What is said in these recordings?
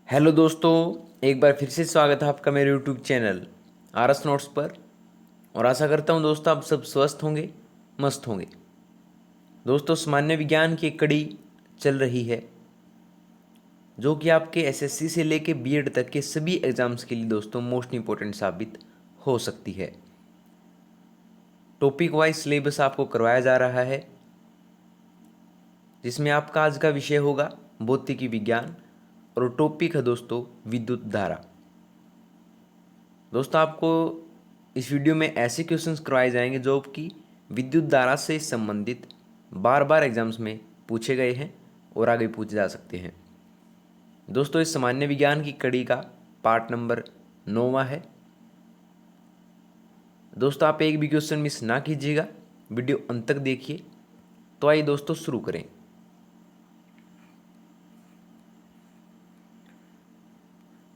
Hello दोस्तों, एक बार फिर से स्वागत है आपका मेरे यूट्यूब चैनल आरएस नोट्स पर। और आशा करता हूँ दोस्तों आप सब स्वस्थ होंगे, मस्त होंगे। दोस्तों सामान्य विज्ञान की एक कड़ी चल रही है जो कि आपके एसएससी से लेके बीएड तक के सभी एग्ज़ाम्स के लिए दोस्तों मोस्ट इम्पोर्टेंट साबित हो सकती है। टॉपिक वाइज सिलेबस आपको करवाया जा रहा है, जिसमें आपका आज का विषय होगा भौतिकी विज्ञान और टॉपिक है दोस्तों विद्युत धारा। दोस्तों आपको इस वीडियो में ऐसे क्वेश्चंस करवाए जाएंगे जो कि विद्युत धारा से संबंधित बार बार एग्जाम्स में पूछे गए हैं और आगे पूछे जा सकते हैं। दोस्तों इस सामान्य विज्ञान की कड़ी का पार्ट नंबर 9वां है। दोस्तों आप एक भी क्वेश्चन मिस ना कीजिएगा, वीडियो अंत तक देखिए। तो आइए दोस्तों शुरू करें।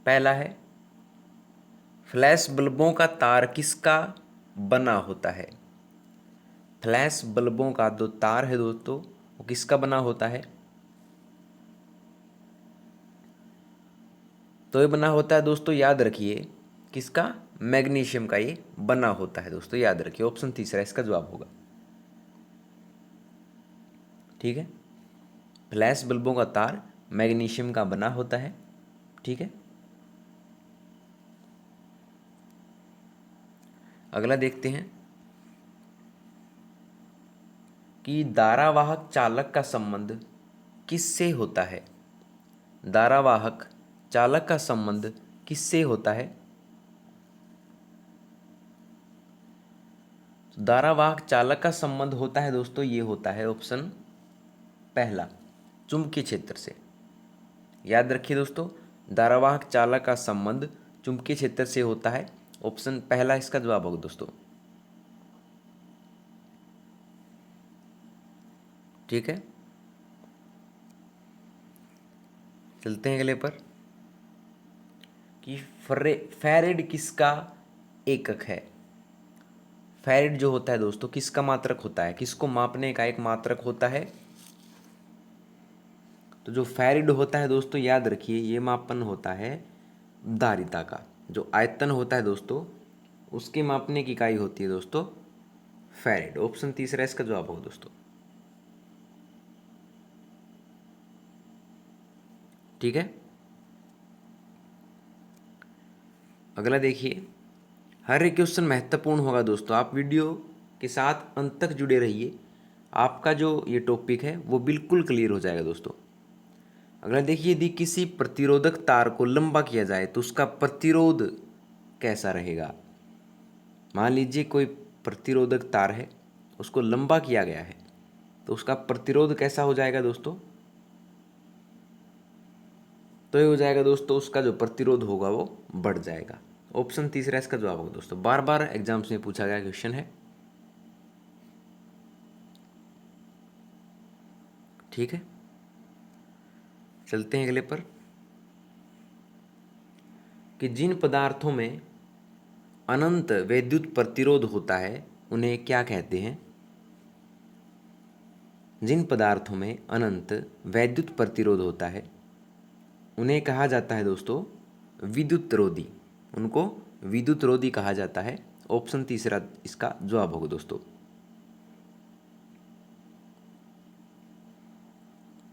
पहला है, फ्लैश बल्बों का तार किसका बना होता है। फ्लैश बल्बों का जो तार है दोस्तों वो किसका बना होता है। तो ये बना होता है दोस्तों, याद रखिए किसका, मैग्नीशियम का ये बना होता है दोस्तों, याद रखिए। ऑप्शन तीसरा इसका जवाब होगा। ठीक है, फ्लैश बल्बों का तार मैग्नीशियम का बना होता है। ठीक है, अगला देखते हैं कि धारावाहक चालक का संबंध किससे होता है। धारावाहक चालक का संबंध किससे होता है। तो धारावाहक चालक का संबंध होता है दोस्तों, ये होता है ऑप्शन पहला, चुंबकीय क्षेत्र से। याद रखिए दोस्तों, धारावाहक चालक का संबंध चुंबकीय क्षेत्र से होता है। ऑप्शन पहला इसका जवाब होगा दोस्तों। ठीक है, चलते हैं अगले पर कि फैरेड किसका एकक है। फैरेड जो होता है दोस्तों किसका मात्रक होता है, किसको मापने का एक मात्रक होता है। तो जो फैरेड होता है दोस्तों, याद रखिए ये मापन होता है धारिता का। जो आयतन होता है दोस्तों उसके मापने की इकाई होती है दोस्तों फैरेड। ऑप्शन तीसरा इसका जवाब होगा दोस्तों। ठीक है, अगला देखिए। हर एक क्वेश्चन महत्वपूर्ण होगा दोस्तों, आप वीडियो के साथ अंत तक जुड़े रहिए। आपका जो ये टॉपिक है वो बिल्कुल क्लियर हो जाएगा दोस्तों। अगला देखिए, यदि किसी प्रतिरोधक तार को लंबा किया जाए तो उसका प्रतिरोध कैसा रहेगा। मान लीजिए कोई प्रतिरोधक तार है, उसको लंबा किया गया है, तो उसका प्रतिरोध कैसा हो जाएगा दोस्तों। तो ये हो जाएगा दोस्तों, उसका जो प्रतिरोध होगा वो बढ़ जाएगा। ऑप्शन तीसरा इसका जवाब होगा दोस्तों। बार बार एग्जाम्स में पूछा गया क्वेश्चन है। ठीक है, चलते हैं अगले पर कि जिन पदार्थों में अनंत विद्युत प्रतिरोध होता है उन्हें क्या कहते हैं। जिन पदार्थों में अनंत वैद्युत प्रतिरोध होता है उन्हें कहा जाता है दोस्तों विद्युत रोधी। उनको विद्युत रोधी कहा जाता है। ऑप्शन तीसरा इसका जवाब होगा दोस्तों।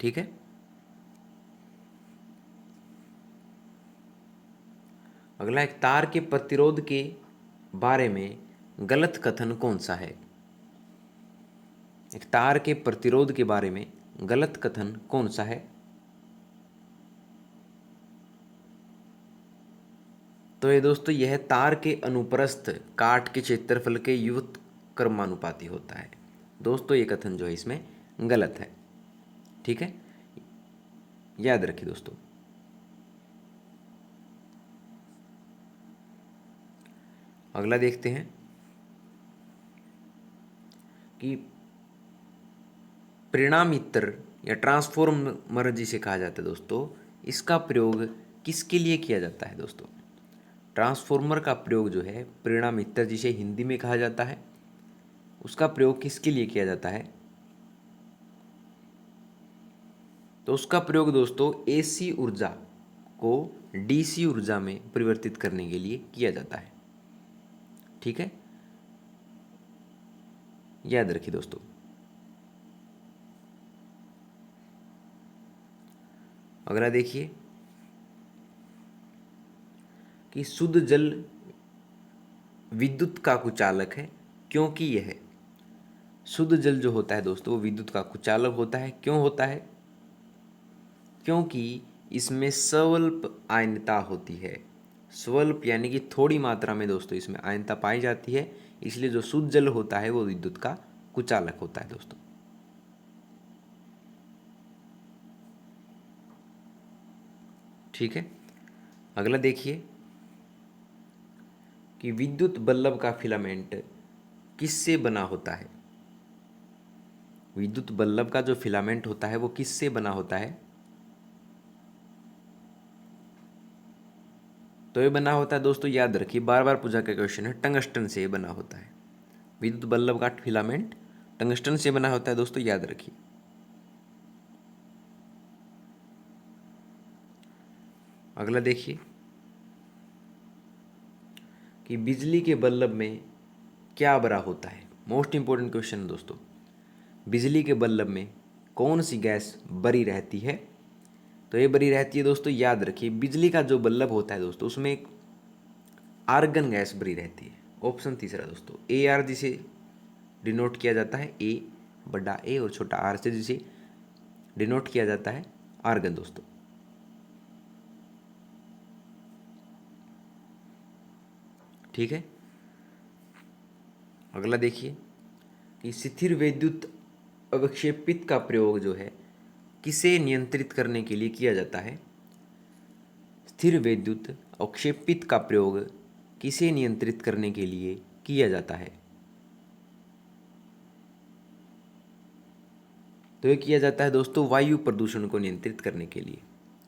ठीक है, अगला एक, तार के प्रतिरोध के बारे में गलत कथन कौन सा है। एक तार के प्रतिरोध के बारे में गलत कथन कौन सा है। तो ये दोस्तों यह तार के अनुप्रस्थ काट के क्षेत्रफल के युक्त क्रमानुपाती होता है। दोस्तों ये कथन जो है इसमें गलत है। ठीक है, याद रखिए दोस्तों। अगला देखते हैं कि परिणामीतर या ट्रांसफॉर्मर जिसे कहा जाता है दोस्तों, इसका प्रयोग किसके लिए किया जाता है दोस्तों। ट्रांसफॉर्मर का प्रयोग जो है, परिणामीतर जिसे हिंदी में कहा जाता है, उसका प्रयोग किसके लिए किया जाता है। तो उसका प्रयोग दोस्तों एसी ऊर्जा को डीसी ऊर्जा में परिवर्तित करने के लिए किया जाता है। ठीक है, याद रखिए दोस्तों। अगला देखिए कि शुद्ध जल विद्युत का कुचालक है, क्योंकि यह शुद्ध जल जो होता है दोस्तों वो विद्युत का कुचालक होता है। क्यों होता है? क्योंकि इसमें स्वल्प आयनता होती है। स्वल्प यानी कि थोड़ी मात्रा में दोस्तों इसमें आयनता पाई जाती है, इसलिए जो शुद्ध जल होता है वो विद्युत का कुचालक होता है दोस्तों। ठीक है, अगला देखिए कि विद्युत बल्ब का फिलामेंट किससे बना होता है। विद्युत बल्ब का जो फिलामेंट होता है वो किससे बना होता है? तो ये बना होता है दोस्तों, याद रखिए, बार बार पूछा का क्वेश्चन है, टंगस्टन से बना होता है। विद्युत बल्ब का फिलामेंट टंगस्टन से बना होता है दोस्तों, याद रखिए। अगला देखिए कि बिजली के बल्ब में क्या भरा होता है। मोस्ट इंपॉर्टेंट क्वेश्चन है दोस्तों। बिजली के बल्ब में कौन सी गैस भरी रहती है? तो ये भरी रहती है दोस्तों, याद रखिए, बिजली का जो बल्ब होता है दोस्तों उसमें एक आर्गन गैस भरी रहती है। ऑप्शन तीसरा दोस्तों, ए आर जिसे डिनोट किया जाता है, ए बड़ा ए और छोटा आर से जिसे डिनोट किया जाता है आर्गन दोस्तों। ठीक है, अगला देखिए कि स्थिर विद्युत अवक्षेपित का प्रयोग जो है किसे नियंत्रित करने के लिए किया जाता है? स्थिर विद्युत अवक्षेपित का प्रयोग किसे नियंत्रित करने के लिए किया जाता है? तो ये किया जाता है दोस्तों वायु प्रदूषण को नियंत्रित करने के लिए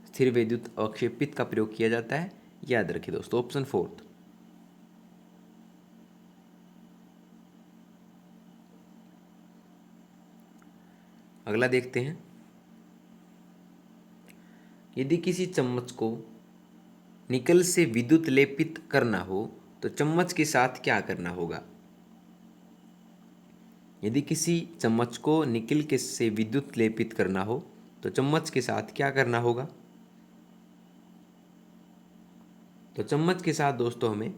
स्थिर विद्युत अवक्षेपित का प्रयोग किया जाता है। याद रखिए दोस्तों, ऑप्शन फोर्थ। अगला देखते हैं, यदि किसी चम्मच को निकल से विद्युत लेपित करना हो तो चम्मच के साथ क्या करना होगा? यदि किसी चम्मच को निकल के से विद्युत लेपित करना हो तो चम्मच के साथ क्या करना होगा? तो चम्मच के साथ दोस्तों हमें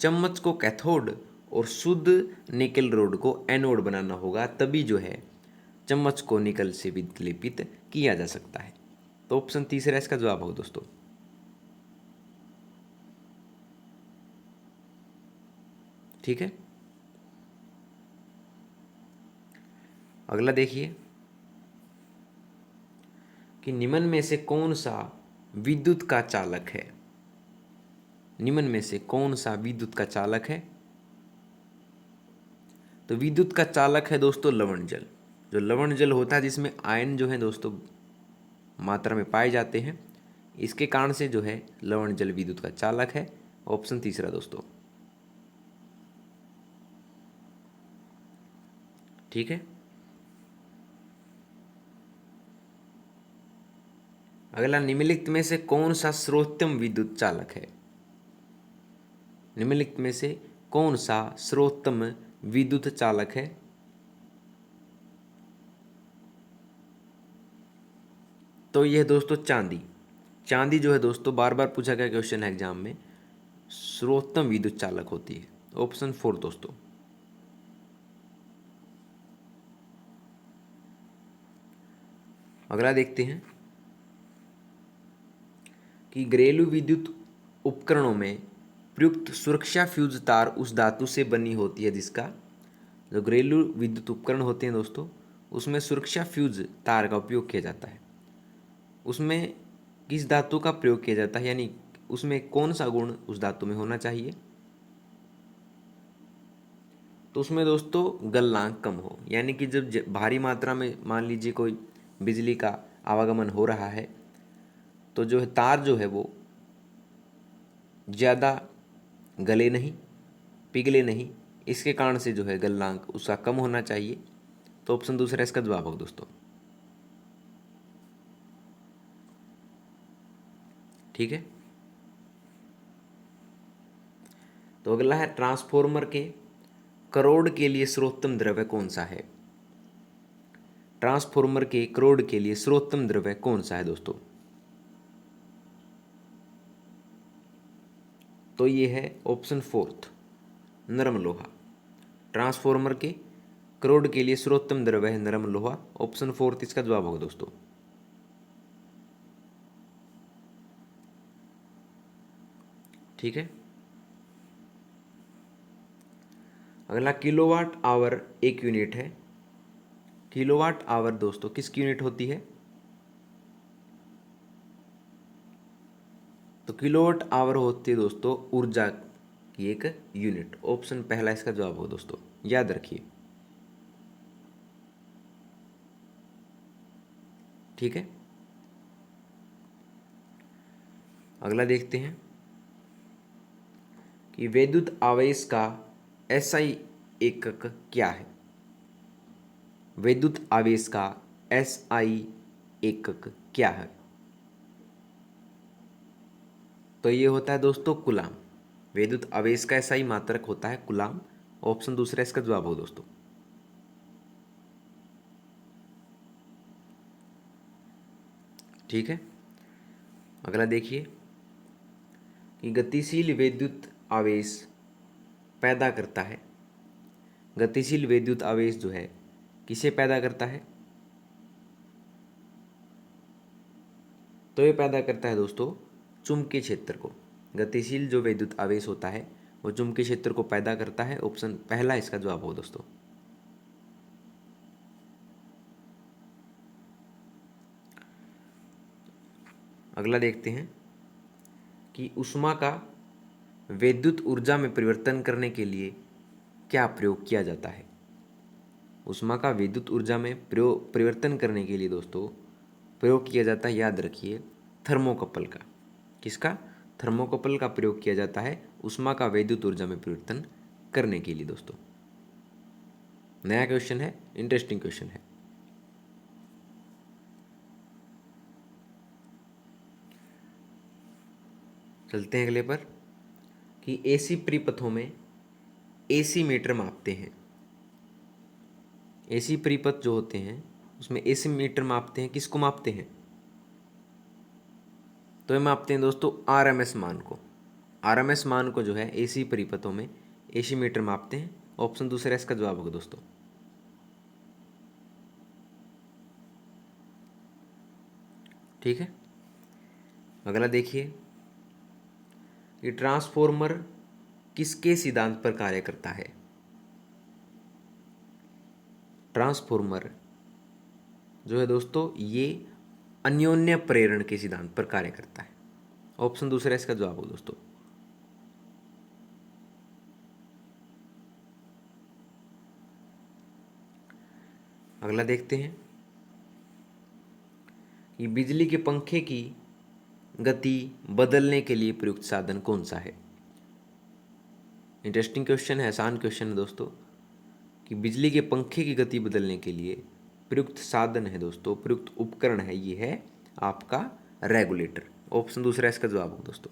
चम्मच को कैथोड और शुद्ध निकल रोड को एनोड बनाना होगा, तभी जो है चम्मच को निकल से विद्युत लेपित किया जा सकता है। तो ऑप्शन तीसरा इसका जवाब होगा दोस्तों। ठीक है, अगला देखिए कि निम्न में से कौन सा विद्युत का चालक है? निम्न में से कौन सा विद्युत का चालक है? तो विद्युत का चालक है दोस्तों लवण जल। जो लवण जल होता है जिसमें आयन जो है दोस्तों मात्रा में पाए जाते हैं, इसके कारण से जो है लवण जल विद्युत का चालक है। ऑप्शन तीसरा दोस्तों। ठीक है, अगला, निम्नलिखित में से कौन सा सर्वोत्तम विद्युत चालक है? निम्नलिखित में से कौन सा सर्वोत्तम विद्युत चालक है? तो यह दोस्तों चांदी। चांदी जो है दोस्तों बार बार पूछा गया क्वेश्चन है एग्जाम में, सर्वोत्तम विद्युत चालक होती है। ऑप्शन फोर दोस्तों। अगला देखते हैं कि घरेलू विद्युत उपकरणों में प्रयुक्त सुरक्षा फ्यूज तार उस धातु से बनी होती है जिसका, जो घरेलू विद्युत उपकरण होते हैं दोस्तों उसमें सुरक्षा फ्यूज तार का उपयोग किया जाता है। उसमें किस धातु का प्रयोग किया जाता है, यानी उसमें कौन सा गुण उस धातु में होना चाहिए? तो उसमें दोस्तों गलनांक कम हो, यानी कि जब भारी मात्रा में मान लीजिए कोई बिजली का आवागमन हो रहा है तो जो है तार जो है वो ज़्यादा गले नहीं, पिघले नहीं, इसके कारण से जो है गलनांक उसका कम होना चाहिए। तो ऑप्शन दूसरा इसका जवाब होगा दोस्तों। ठीक है। तो अगला है ट्रांसफॉर्मर के करोड़ के लिए सर्वोत्तम द्रव्य कौन सा है। ट्रांसफॉर्मर के करोड़ के लिए सर्वोत्तम द्रव्य कौन सा है दोस्तों। तो ये है ऑप्शन फोर्थ, नरम लोहा। ट्रांसफॉर्मर के करोड़ के लिए सर्वोत्तम द्रव्य है नरम लोहा। ऑप्शन फोर्थ इसका जवाब होगा दोस्तों। ठीक है। अगला किलोवाट आवर एक यूनिट है। किलोवाट आवर दोस्तों किसकी यूनिट होती है। तो किलोवाट आवर होती है दोस्तों ऊर्जा की एक यूनिट। ऑप्शन पहला इसका जवाब होगा दोस्तों, याद रखिए। ठीक है। अगला देखते हैं कि विद्युत आवेश का एसआई एकक क्या है। विद्युत आवेश का एसआई एकक क्या है। तो ये होता है दोस्तों कूलाम। विद्युत आवेश का एसआई मात्रक होता है कूलाम। ऑप्शन दूसरा इसका जवाब हो दोस्तों। ठीक है। अगला देखिए कि गतिशील विद्युत आवेश पैदा करता है। गतिशील विद्युत आवेश जो है किसे पैदा करता है। तो ये पैदा करता है दोस्तों चुंबकीय क्षेत्र को। गतिशील जो विद्युत आवेश होता है वो चुंबकीय क्षेत्र को पैदा करता है। ऑप्शन पहला इसका जवाब हो दोस्तों। अगला देखते हैं कि ऊष्मा का विद्युत ऊर्जा में परिवर्तन करने के लिए क्या प्रयोग किया जाता है। ऊष्मा का विद्युत ऊर्जा में परिवर्तन करने के लिए दोस्तों प्रयोग किया जाता है, याद रखिए, थर्मोकपल का। किसका। थर्मोकपल का प्रयोग किया जाता है ऊष्मा का विद्युत ऊर्जा में परिवर्तन करने के लिए दोस्तों। नया क्वेश्चन है, इंटरेस्टिंग क्वेश्चन है। चलते हैं अगले पर कि एसी परिपथों में एसी मीटर मापते हैं। एसी परिपथ जो होते हैं उसमें एसी मीटर मापते हैं। किसको मापते हैं। तो ये मापते हैं दोस्तों आरएमएस मान को। आरएमएस मान को जो है एसी परिपथों में एसी मीटर मापते हैं। ऑप्शन दूसरा इसका जवाब होगा दोस्तों। ठीक है। अगला देखिए कि ट्रांसफॉर्मर किसके सिद्धांत पर कार्य करता है। ट्रांसफॉर्मर जो है दोस्तों ये अन्योन्य प्रेरण के सिद्धांत पर कार्य करता है। ऑप्शन दूसरा इसका जवाब हो दोस्तों। अगला देखते हैं कि बिजली के पंखे की गति बदलने के लिए प्रयुक्त साधन कौन सा है। इंटरेस्टिंग क्वेश्चन है, आसान क्वेश्चन है दोस्तों कि बिजली के पंखे की गति बदलने के लिए प्रयुक्त साधन है दोस्तों, प्रयुक्त उपकरण है, ये है आपका रेगुलेटर। ऑप्शन दूसरा इसका जवाब हो दोस्तों।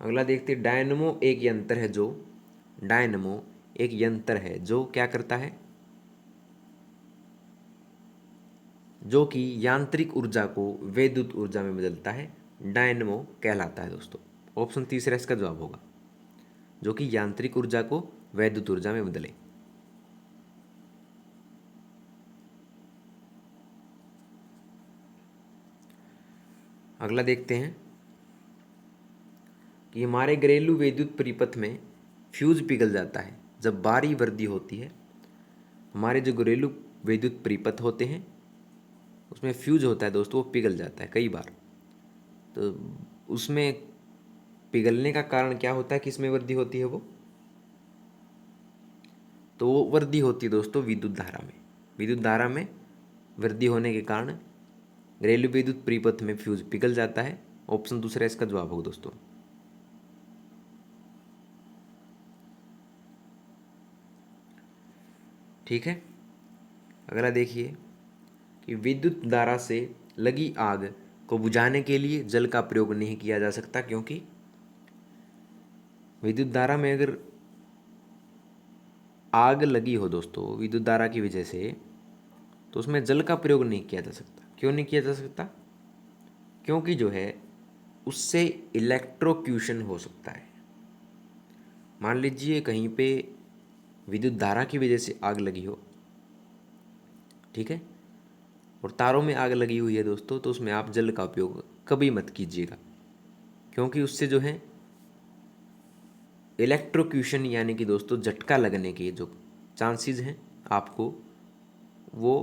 अगला देखते हैं डायनमो एक यंत्र है जो, डायनमो एक यंत्र है जो क्या करता है, जो कि यांत्रिक ऊर्जा को विद्युत ऊर्जा में बदलता है। डायनमो कहलाता है दोस्तों। ऑप्शन तीसरा इसका जवाब होगा, जो कि यांत्रिक ऊर्जा को विद्युत ऊर्जा में बदले। अगला देखते हैं कि हमारे घरेलू विद्युत परिपथ में फ्यूज पिघल जाता है जब भारी वृद्धि होती है। हमारे जो घरेलू विद्युत परिपथ होते हैं उसमें फ्यूज होता है दोस्तों, वो पिघल जाता है कई बार। तो उसमें पिघलने का कारण क्या होता है, किसमें वृद्धि होती है वो। तो वो वृद्धि होती है दोस्तों विद्युत धारा में। विद्युत धारा में वृद्धि होने के कारण घरेलू विद्युत परिपथ में फ्यूज पिघल जाता है। ऑप्शन दूसरा इसका जवाब होगा दोस्तों। ठीक है। अगला देखिए कि विद्युत धारा से लगी आग को बुझाने के लिए जल का प्रयोग नहीं किया जा सकता, क्योंकि विद्युत धारा में अगर आग लगी हो दोस्तों विद्युत धारा की वजह से, तो उसमें जल का प्रयोग नहीं किया जा सकता। क्यों नहीं किया जा सकता? क्योंकि जो है उससे इलेक्ट्रोक्यूशन हो सकता है। मान लीजिए कहीं पे विद्युत धारा की वजह से आग लगी हो, ठीक है, और तारों में आग लगी हुई है दोस्तों, तो उसमें आप जल का उपयोग कभी मत कीजिएगा, क्योंकि उससे जो है इलेक्ट्रोक्यूशन यानी कि दोस्तों झटका लगने के जो चांसेस हैं आपको वो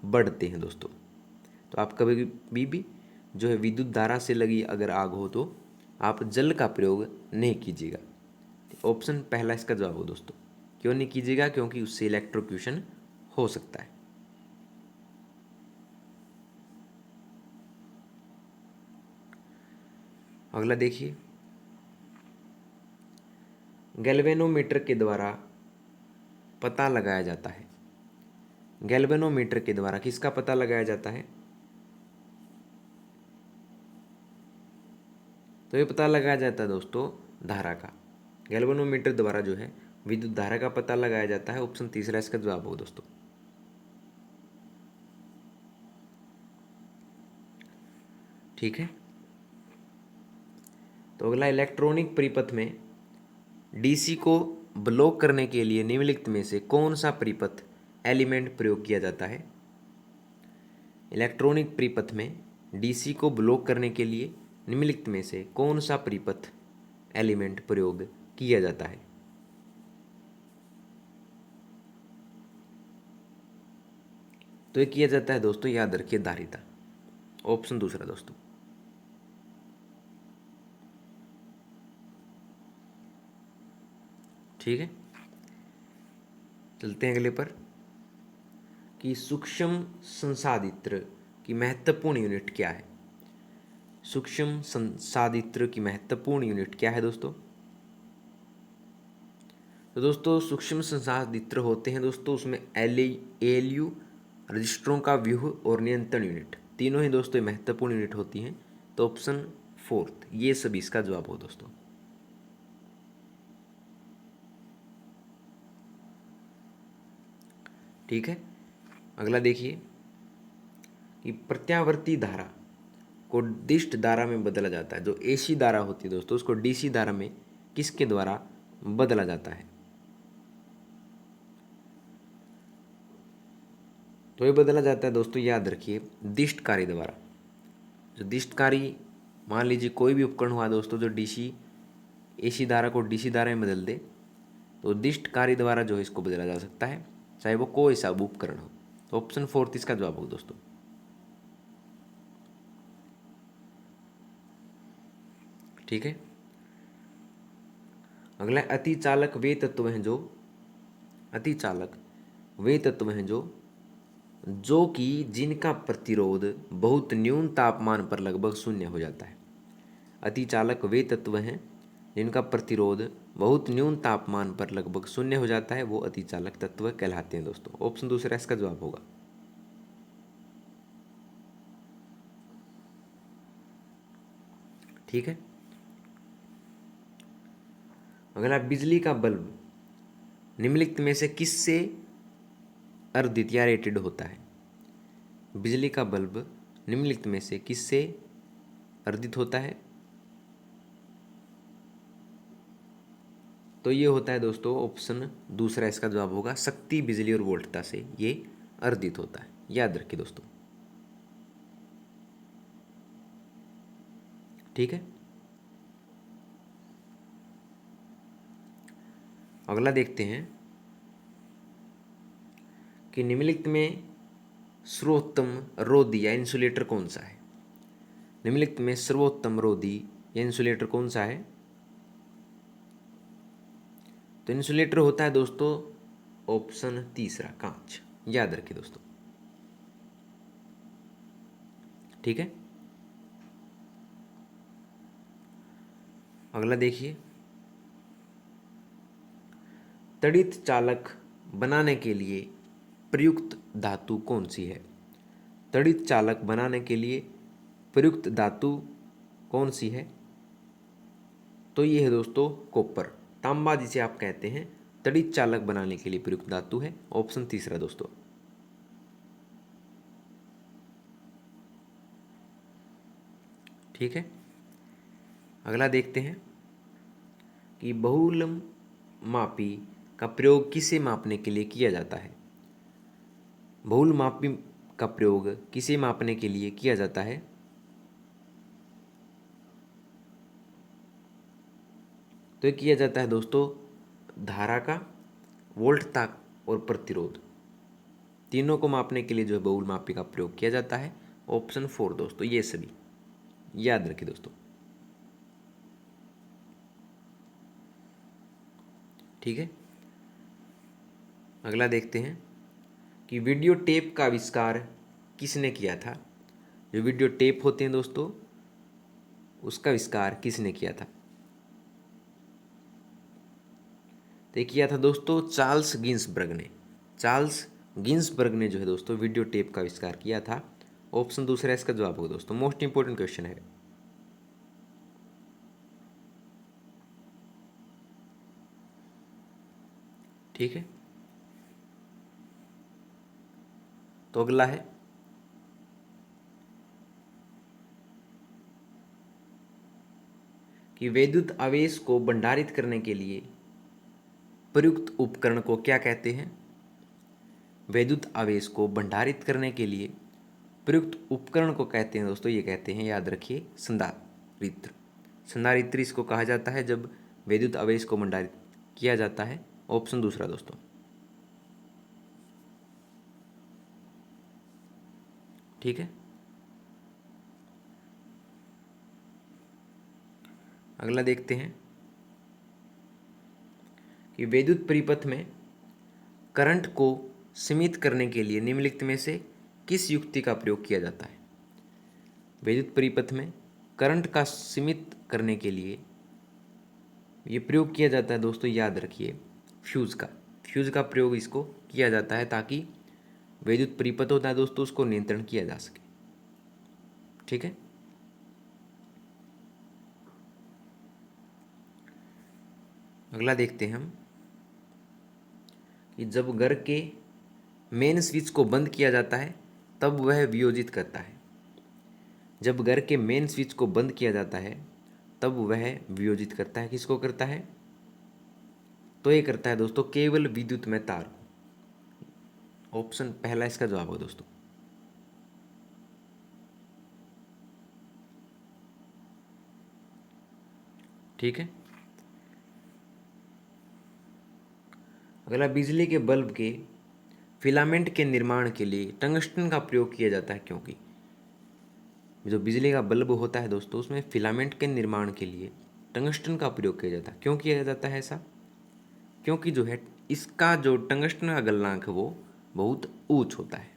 बढ़ते हैं दोस्तों। तो आप कभी भी जो है विद्युत धारा से लगी अगर आग हो तो आप जल का प्रयोग नहीं कीजिएगा। ऑप्शन पहला इसका जवाब हो दोस्तों। क्यों नहीं कीजिएगा? क्योंकि उससे इलेक्ट्रोक्यूशन हो सकता है। अगला देखिए, गैल्वेनोमीटर के द्वारा पता लगाया जाता है। गैल्वेनोमीटर के द्वारा किसका पता लगाया जाता है? तो ये पता लगाया जाता है दोस्तों धारा का। गैल्वेनोमीटर द्वारा जो है विद्युत धारा का पता लगाया जाता है। ऑप्शन तीसरा इसका जवाब हो दोस्तों। ठीक है। तो अगला, इलेक्ट्रॉनिक परिपथ में डीसी को ब्लॉक करने के लिए निम्नलिखित में से कौन सा परिपथ एलिमेंट प्रयोग किया जाता है? इलेक्ट्रॉनिक परिपथ में डीसी को ब्लॉक करने के लिए निम्नलिखित में से कौन सा परिपथ एलिमेंट प्रयोग किया जाता है? तो ये किया जाता है दोस्तों, याद रखिए, धारिता। ऑप्शन दूसरा दोस्तों। ठीक है, चलते हैं अगले पर कि सूक्ष्म संसाधित्र की महत्वपूर्ण यूनिट क्या है? सूक्ष्म संसाधित्र की महत्वपूर्ण यूनिट क्या है दोस्तों? तो दोस्तों सूक्ष्म संसाधित्र होते हैं दोस्तों, उसमें एलयू, रजिस्टरों का व्यूह और नियंत्रण यूनिट, तीनों ही दोस्तों महत्वपूर्ण यूनिट होती हैं। तो ऑप्शन फोर्थ ये सभी इसका जवाब हो दोस्तों। ठीक है। अगला देखिए कि प्रत्यावर्ती धारा को दिष्ट धारा में बदला जाता है। जो एसी धारा होती है दोस्तों उसको डीसी धारा में किसके द्वारा बदला जाता है? तो ये बदला जाता है दोस्तों, याद रखिए, दिष्टकारी द्वारा। जो दिष्टकारी, मान लीजिए कोई भी उपकरण हुआ दोस्तों जो डीसी एसी धारा को डीसी धारा में बदल दे, तो दिष्टकारी द्वारा जो है इसको बदला जा सकता है, चाहे वो कोई सा उपकरण हो। तो ऑप्शन फोर्थ इसका जवाब हो दोस्तों। ठीक है। अगला, अतिचालक वे तत्व हैं जो अतिचालक वे तत्व हैं जो कि जिनका प्रतिरोध बहुत न्यून तापमान पर लगभग शून्य हो जाता है। अतिचालक वे तत्व हैं जिनका प्रतिरोध बहुत न्यून तापमान पर लगभग शून्य हो जाता है, वो अतिचालक तत्व कहलाते हैं दोस्तों। ऑप्शन दूसरा इसका जवाब होगा। ठीक है। अगला, बिजली का बल्ब निम्नलिखित में से किससे अर्धित या रेटेड होता है? बिजली का बल्ब निम्नलिखित में से किससे अर्धित होता है? तो ये होता है दोस्तों ऑप्शन दूसरा इसका जवाब होगा, शक्ति, बिजली और वोल्टता से ये अर्धित होता है। याद रखिए दोस्तों। ठीक है। अगला देखते हैं कि निम्नलिखित में सर्वोत्तम रोधी या इंसुलेटर कौन सा है? निम्नलिखित में सर्वोत्तम रोधी या इंसुलेटर कौन सा है? तो इंसुलेटर होता है दोस्तों ऑप्शन तीसरा, कांच। याद रखिए दोस्तों। ठीक है। अगला देखिए, तड़ित चालक बनाने के लिए प्रयुक्त धातु कौन सी है? तड़ित चालक बनाने के लिए प्रयुक्त धातु कौन सी है? तो ये है दोस्तों कॉपर, तांबा जिसे आप कहते हैं, तड़ित चालक बनाने के लिए प्रयुक्त धातु है। ऑप्शन तीसरा दोस्तों। ठीक है, अगला देखते हैं कि बहुलमापी का प्रयोग किसे मापने के लिए किया जाता है? बहुलमापी का प्रयोग किसे मापने के लिए किया जाता है? तो ये किया जाता है दोस्तों धारा का, वोल्टता और प्रतिरोध, तीनों को मापने के लिए जो है बहुलमापी का प्रयोग किया जाता है। ऑप्शन 4 दोस्तों, ये सभी याद रखिए दोस्तों। ठीक है, अगला देखते हैं कि वीडियो टेप का आविष्कार किसने किया था? जो वीडियो टेप होते हैं दोस्तों, उसका आविष्कार किसने किया था? तो किया था दोस्तों चार्ल्स गिन्सबर्ग ने। चार्ल्स गिन्सबर्ग ने जो है दोस्तों वीडियो टेप का आविष्कार किया था। ऑप्शन दूसरा इसका जवाब होगा दोस्तों। मोस्ट इंपोर्टेंट क्वेश्चन है। ठीक है, तो अगला है कि विद्युत आवेश को भंडारित करने के लिए प्रयुक्त उपकरण को क्या कहते हैं? विद्युत आवेश को भंडारित करने के लिए प्रयुक्त उपकरण को कहते हैं दोस्तों, ये कहते हैं, याद रखिए, संधारित्र। संधारित्र इसको कहा जाता है जब विद्युत आवेश को भंडारित किया जाता है। ऑप्शन दूसरा दोस्तों। ठीक है, अगला देखते हैं कि विद्युत परिपथ में करंट को सीमित करने के लिए निम्नलिखित में से किस युक्ति का प्रयोग किया जाता है? विद्युत परिपथ में करंट का सीमित करने के लिए ये प्रयोग किया जाता है दोस्तों, याद रखिए, फ्यूज का। फ्यूज का प्रयोग इसको किया जाता है ताकि विद्युत परिपथ होता है दोस्तों, उसको नियंत्रण किया जा सके। ठीक है, अगला देखते हैं हम कि जब घर के मेन स्विच को बंद किया जाता है तब वह वियोजित करता है। जब घर के मेन स्विच को बंद किया जाता है तब वह वियोजित करता है। किसको करता है? तो ये करता है दोस्तों केवल विद्युत में तार को। ऑप्शन पहला इसका जवाब होगा दोस्तों। ठीक है, अगला बिजली के बल्ब के फिलामेंट के निर्माण के लिए टंगस्टन का प्रयोग किया जाता है, क्योंकि जो बिजली का बल्ब होता है दोस्तों उसमें फिलामेंट के निर्माण के लिए टंगस्टन का प्रयोग किया जाता है। क्यों किया जाता है ऐसा? क्योंकि जो है इसका जो टंगस्टन का गलनांक है वो बहुत ऊंच होता है,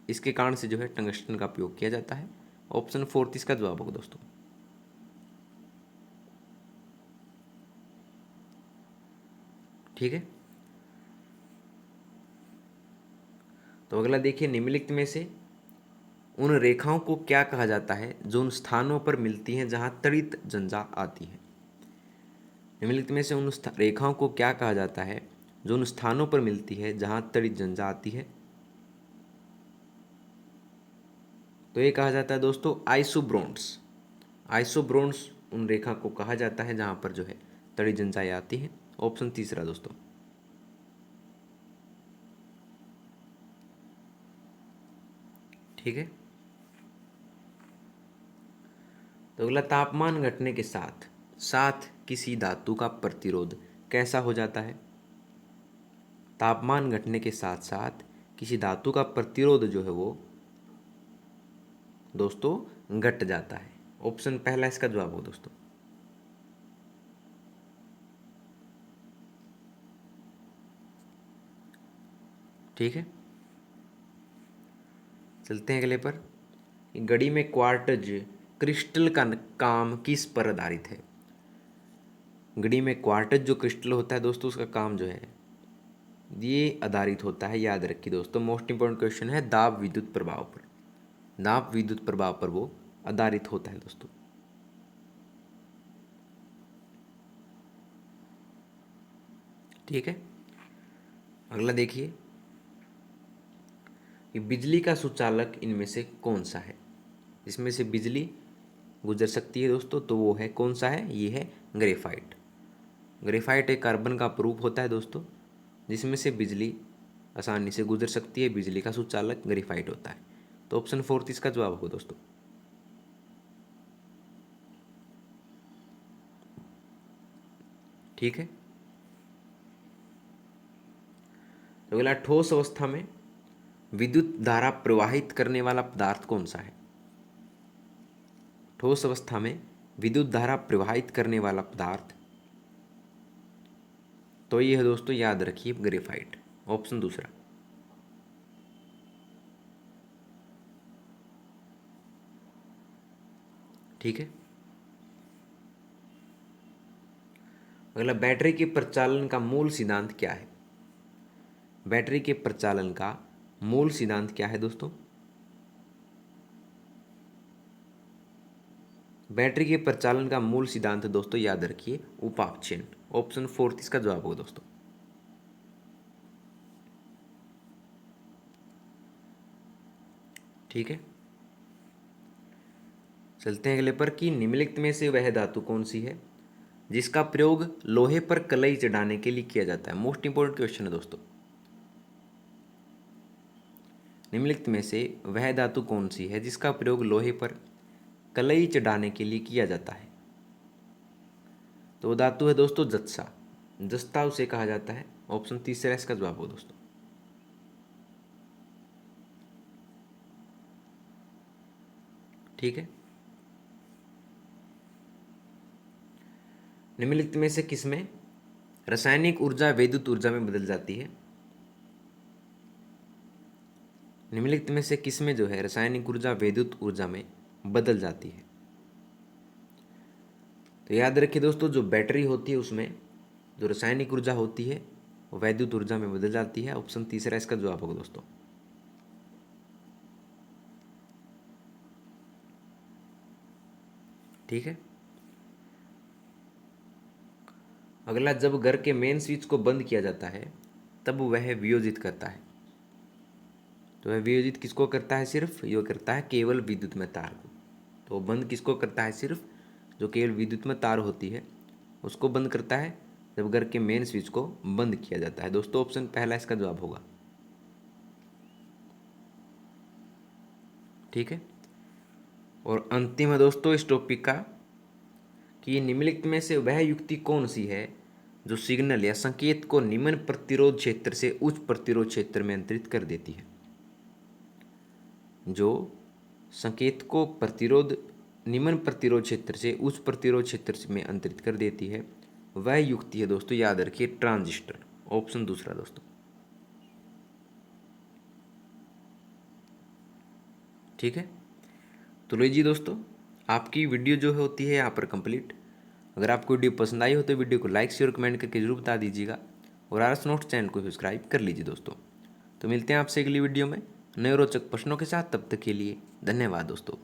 इसके कारण से जो है टंगस्टन का प्रयोग किया जाता है। ऑप्शन 4 इसका जवाब होगा दोस्तों। ठीक है, तो अगला देखिए, निम्नलिखित में से उन रेखाओं को क्या कहा जाता है जो उन स्थानों पर मिलती हैं जहां तड़ित झंझा आती है? निम्नलिखित में से उन रेखाओं को क्या कहा जाता है जो उन स्थानों पर मिलती है जहां तड़ित झंझा आती है? तो ये कहा जाता है दोस्तों आइसोब्रोन्स। आइसोब्रोन्स उन रेखा को कहा जाता है जहां पर जो है तड़ित झंझाएं आती हैं। ऑप्शन तीसरा दोस्तों। ठीक है, तो अगला, तापमान घटने के साथ साथ किसी धातु का प्रतिरोध कैसा हो जाता है? तापमान घटने के साथ साथ किसी धातु का प्रतिरोध जो है वो दोस्तों घट जाता है। ऑप्शन पहला इसका जवाब हो दोस्तों। ठीक है, चलते हैं अगले पर। घड़ी में क्वार्टज क्रिस्टल का काम किस पर आधारित है? घड़ी में क्वार्टज जो क्रिस्टल होता है दोस्तों उसका काम जो है ये आधारित होता है, याद रखिए दोस्तों, मोस्ट इंपॉर्टेंट क्वेश्चन है, दाब विद्युत प्रभाव पर। दाब विद्युत प्रभाव पर वो आधारित होता है दोस्तों। ठीक है, अगला देखिए कि बिजली का सुचालक इनमें से कौन सा है। इसमें से बिजली गुजर सकती है दोस्तों, तो वो है कौन सा है, ये है ग्रेफाइट। ग्रेफाइट एक कार्बन का प्रूफ होता है दोस्तों, जिसमें से बिजली आसानी से गुजर सकती है। बिजली का सुचालक ग्रेफाइट होता है। तो ऑप्शन 4 इसका जवाब होगा दोस्तों। ठीक है, तो अगला, ठोस अवस्था में विद्युत धारा प्रवाहित करने वाला पदार्थ कौन सा है। ठोस अवस्था में विद्युत धारा प्रवाहित करने वाला पदार्थ, तो ये है दोस्तों, याद रखिए, ग्रेफाइट, ऑप्शन दूसरा। ठीक है, अगला, बैटरी के प्रचालन का मूल सिद्धांत क्या है। बैटरी के प्रचालन का मूल सिद्धांत क्या है दोस्तों। बैटरी के प्रचालन का मूल सिद्धांत दोस्तों, याद रखिए, उपापचयन, ऑप्शन 4 इसका जवाब होगा दोस्तों। ठीक है, चलते हैं अगले पर कि निम्नलिखित में से वह धातु कौन सी है जिसका प्रयोग लोहे पर कलई चढ़ाने के लिए किया जाता है। मोस्ट इंपोर्टेंट क्वेश्चन है दोस्तों। निम्नलिखित में से वह धातु कौन सी है जिसका प्रयोग लोहे पर कलई चढ़ाने के लिए किया जाता है। तो वो धातु है दोस्तों जत्सा, जस्ता उसे कहा जाता है। ऑप्शन तीसरा इसका जवाब हो दोस्तों। ठीक है, निम्नलिखित में से किसमें रासायनिक ऊर्जा विद्युत ऊर्जा में बदल जाती है। निम्नलिखित में से किसमें जो है रासायनिक ऊर्जा विद्युत ऊर्जा में बदल जाती है। तो याद रखिए दोस्तों, जो बैटरी होती है उसमें जो रासायनिक ऊर्जा होती है वो वैद्युत ऊर्जा में बदल जाती है। ऑप्शन तीसरा इसका जवाब होगा दोस्तों। ठीक है, अगला, जब घर के मेन स्विच को बंद किया जाता है तब वह वियोजित करता है। तो वह वियोजित किसको करता है, सिर्फ यो करता है केवल विद्युत में तार को। तो बंद किसको करता है, सिर्फ जो केवल विद्युत में तार होती है उसको बंद करता है जब घर के मेन स्विच को बंद किया जाता है दोस्तों। ऑप्शन पहला इसका जवाब होगा। ठीक है, और अंतिम है दोस्तों इस टॉपिक का कि निम्नलिखित में से वह युक्ति कौन सी है जो सिग्नल या संकेत को निम्न प्रतिरोध क्षेत्र से उच्च प्रतिरोध क्षेत्र में अंतरित कर देती है। जो संकेत को प्रतिरोध निम्न प्रतिरोध क्षेत्र से उच्च प्रतिरोध क्षेत्र में अंतरित कर देती है, वह युक्ति है दोस्तों, याद रखिए, ट्रांजिस्टर, ऑप्शन दूसरा दोस्तों। ठीक है, तो लीजिए जी दोस्तों, आपकी वीडियो जो है होती है यहाँ पर कंप्लीट। अगर आपको वीडियो पसंद आई हो तो वीडियो को लाइक शेयर कमेंट करके जरूर बता दीजिएगा, और आरएस नोट्स चैनल को सब्सक्राइब कर लीजिए दोस्तों। तो मिलते हैं आपसे अगली वीडियो में नए रोचक प्रश्नों के साथ। तब तक के लिए धन्यवाद दोस्तों।